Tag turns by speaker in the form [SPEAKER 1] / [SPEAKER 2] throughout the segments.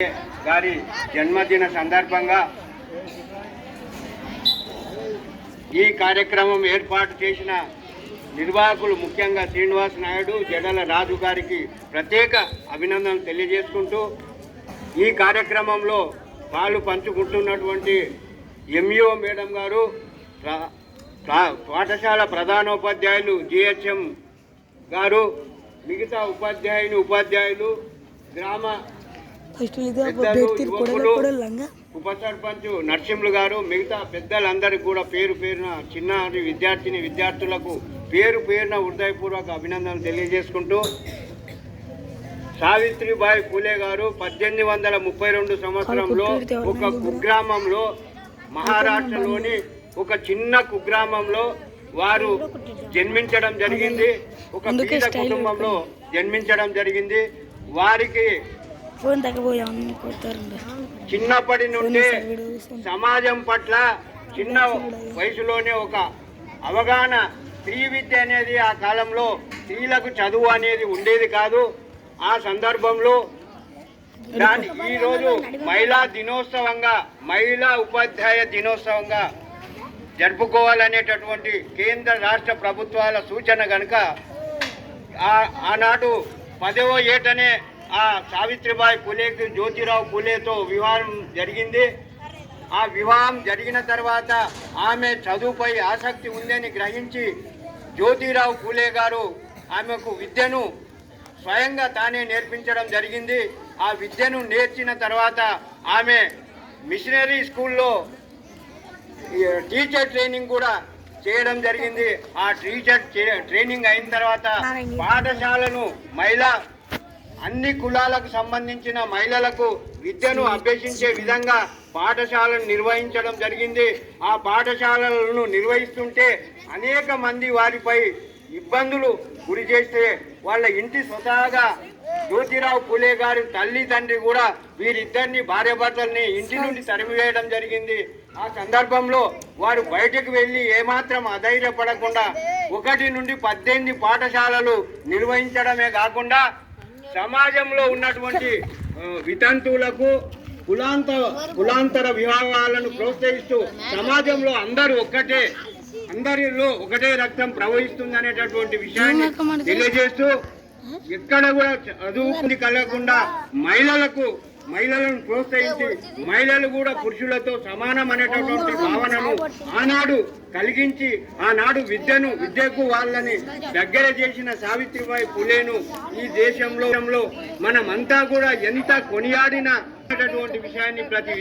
[SPEAKER 1] గారి జన్మదిన సందర్భంగా ఈ కార్యక్రమం ఏర్పాటు చేసిన నిర్వాహకులు ముఖ్యంగా శ్రీనివాస్ నాయుడు, జడల రాజు గారికి ప్రత్యేక అభినందనలు తెలియజేసుకుంటూ ఈ కార్యక్రమంలో పాలు పంచుకుంటున్నటువంటి ఎంఈఓ మేడం గారు, పాఠశాల ప్రధానోపాధ్యాయులు జిహెచ్ఎం గారు, మిగతా ఉపాధ్యాయులు, గ్రామ యువకులు, ఉప సర్పంచ్ నరసింహులు గారు, మిగతా పెద్దలందరికీ కూడా పేరు పేరున చిన్నారి విద్యార్థులకు పేరు పేరున హృదయపూర్వక అభినందనలు తెలియజేసుకుంటూ, సావిత్రిబాయి పూలే గారు 1832 సంవత్సరంలో ఒక కుగ్రామంలో, మహారాష్ట్రలోని ఒక చిన్న కుగ్రామంలో వారు జన్మించడం జరిగింది. ఒక పేద కుటుంబంలో జన్మించడం జరిగింది. వారికి చిన్నప్పటి నుండి సమాజం పట్ల చిన్న వయసులోనే ఒక అవగాహన, స్త్రీ విద్య అనేది ఆ కాలంలో స్త్రీలకు చదువు అనేది ఉండేది కాదు. ఆ సందర్భంలో ఈరోజు మహిళా ఉపాధ్యాయ దినోత్సవంగా జరుపుకోవాలనేటటువంటి కేంద్ర రాష్ట్ర ప్రభుత్వాల సూచన కనుక ఆనాడు 10వ ఏటనే ఆ సావిత్రిబాయి పూలేకి జ్యోతిరావు పూలేతో వివాహం జరిగింది. ఆ వివాహం జరిగిన తర్వాత ఆమె చదువుపై ఆసక్తి ఉందని గ్రహించి జ్యోతిరావు పూలే గారు ఆమెకు విద్యను స్వయంగా తానే నేర్పించడం జరిగింది. ఆ విద్యను నేర్చిన తర్వాత ఆమె మిషనరీ స్కూల్లో టీచర్ ట్రైనింగ్ కూడా చేయడం జరిగింది. ఆ టీచర్ ట్రైనింగ్ అయిన తర్వాత పాఠశాలను అన్ని కులాలకు సంబంధించిన మహిళలకు విద్యను అభ్యసించే విధంగా పాఠశాలను నిర్వహించడం జరిగింది. ఆ పాఠశాలలను నిర్వహిస్తుంటే అనేక మంది వారిపై ఇబ్బందులు గురి చేస్తే వాళ్ళ ఇంటి స్వతహాగా జ్యోతిరావు పూలే గారి తల్లి తండ్రి కూడా వీరిద్దరిని భార్యాభర్తల్ని ఇంటి నుండి తరిమివేయడం జరిగింది. ఆ సందర్భంలో వారు బయటకు వెళ్ళి ఏమాత్రం అధైర్యపడకుండా 1 నుండి 18 పాఠశాలలు నిర్వహించడమే కాకుండా సమాజంలో ఉన్నటువంటి వితంతువులకు కులాంతర వివాహాలను ప్రోత్సహిస్తూ సమాజంలో అందరిలో ఒకటే రక్తం ప్రవహిస్తుంది అనేటటువంటి విషయాన్ని తెలియజేస్తూ, ఎక్కడ కూడా చదువుకుని కలగకుండా మహిళలను ప్రోత్సహించి మహిళలు కూడా పురుషులతో సమానం అనేటటువంటి భావనను ఆనాడు కలిగించి విద్యకు వాళ్ళని దగ్గర చేసిన సావిత్రిబాయి పూలేను ఈ దేశంలో మనమంతా కూడా ఎంత కొనియాడినటువంటి విషయాన్ని ప్రతి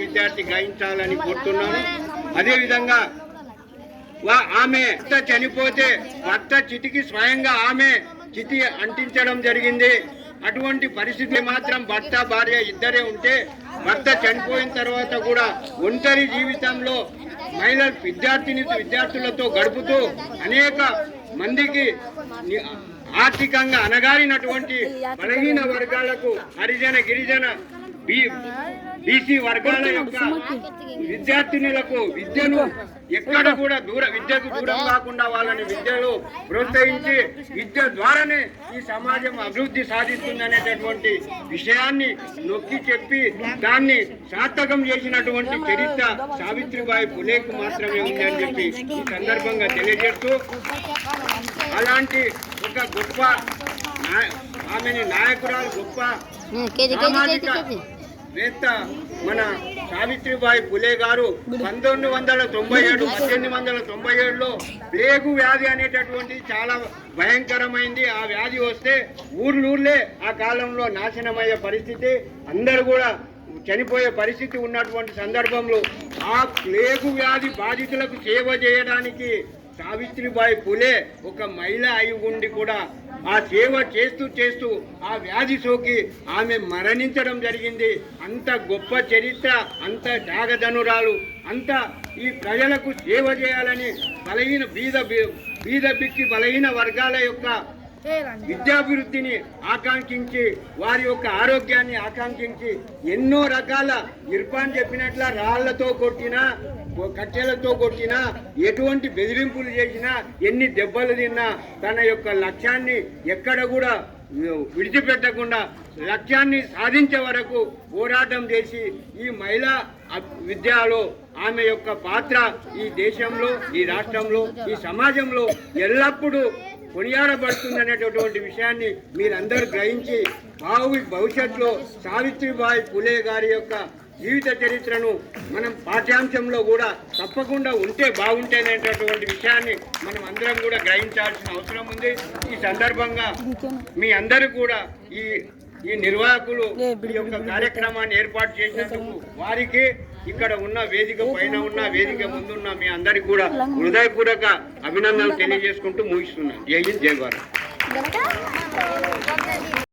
[SPEAKER 1] విద్యార్థి గ్రహించాలని కోరుతున్నాను. అదేవిధంగా ఆమె చనిపోతే భర్త చితికి స్వయంగా ఆమె చితి అంటించడం జరిగింది. అటువంటి పరిస్థితి మాత్రం భర్త భార్య ఇద్దరే ఉంటే భర్త చనిపోయిన తర్వాత కూడా ఒంటరి జీవితంలో విద్యార్థులతో గడుపుతూ అనేక మందికి ఆర్థికంగా అనగారినటువంటి బలహీన వర్గాలకు, హరిజన గిరిజన బీసీ వర్గాల యొక్క విద్యార్థినులకు విద్యను ఎక్కడ కూడా విద్యకు దూరం కాకుండా వాళ్ళని విద్యలో ప్రోత్సహించి విద్య ద్వారానే ఈ సమాజం అభివృద్ధి సాధిస్తుందనేటటువంటి విషయాన్ని నొక్కి చెప్పి దాన్ని సార్థకం చేసినటువంటి చరిత్ర సావిత్రిబాయి పూలేకు మాత్రమే ఉందని చెప్పి ఈ సందర్భంగా తెలియజేస్తూ, అలాంటి ఒక గొప్ప ఆమెని నాయకురాలు, గొప్ప సామాజిక వేత్త మన సావిత్రిబాయి పూలే గారు 1897లో ప్లేగు వ్యాధి అనేటటువంటి చాలా భయంకరమైంది. ఆ వ్యాధి వస్తే ఊర్లే ఆ కాలంలో నాశనమయ్యే పరిస్థితి, అందరూ కూడా చనిపోయే పరిస్థితి ఉన్నటువంటి సందర్భంలో ఆ ప్లేగు వ్యాధి బాధితులకు సేవ చేయడానికి సావిత్రిబాయి పూలే ఒక మహిళ అయి ఉండి కూడా ఆ సేవ చేస్తూ ఆ వ్యాధి సోకి ఆమె మరణించడం జరిగింది. అంత గొప్ప చరిత్ర, అంత త్యాగధనురాలు, అంత ఈ ప్రజలకు సేవ చేయాలని బలహీన వర్గాల యొక్క విద్యాభివృద్ధిని ఆకాంక్షించి, వారి యొక్క ఆరోగ్యాన్ని ఆకాంక్షించి ఎన్నో రకాల ఇర్ఫాన్ చెప్పినట్ల రాళ్లతో కొట్టినా, కట్టెలతో కొట్టినా, ఎటువంటి బెదిరింపులు చేసినా, ఎన్ని దెబ్బలు తిన్నా తన యొక్క లక్ష్యాన్ని ఎక్కడ కూడా విడిచిపెట్టకుండా లక్ష్యాన్ని సాధించే వరకు పోరాటం చేసి ఈ మహిళా విద్యలో ఆమె యొక్క పాత్ర ఈ దేశంలో, ఈ రాష్ట్రంలో, ఈ సమాజంలో ఎల్లప్పుడూ కొనియాడబడుతుందనేటటువంటి విషయాన్ని మీరందరూ గ్రహించి భవిష్యత్తులో సావిత్రిబాయి పులే గారి యొక్క జీవిత చరిత్రను మనం పాఠ్యాంశంలో కూడా తప్పకుండా ఉంటే బాగుంటేనేటటువంటి విషయాన్ని మనం అందరం కూడా గ్రహించాల్సిన అవసరం ఉంది. ఈ సందర్భంగా మీ అందరూ కూడా ఈ నిర్వాహకులు ఈ యొక్క కార్యక్రమాన్ని ఏర్పాటు చేసినందుకు వారికి, ఇక్కడ ఉన్న వేదిక పైన ఉన్న వేదిక ముందున్న మీ అందరికి కూడా హృదయపూర్వక అభినందనలు తెలియజేసుకుంటూ ముగిస్తున్నాను. జై హింద్, జై భారత్.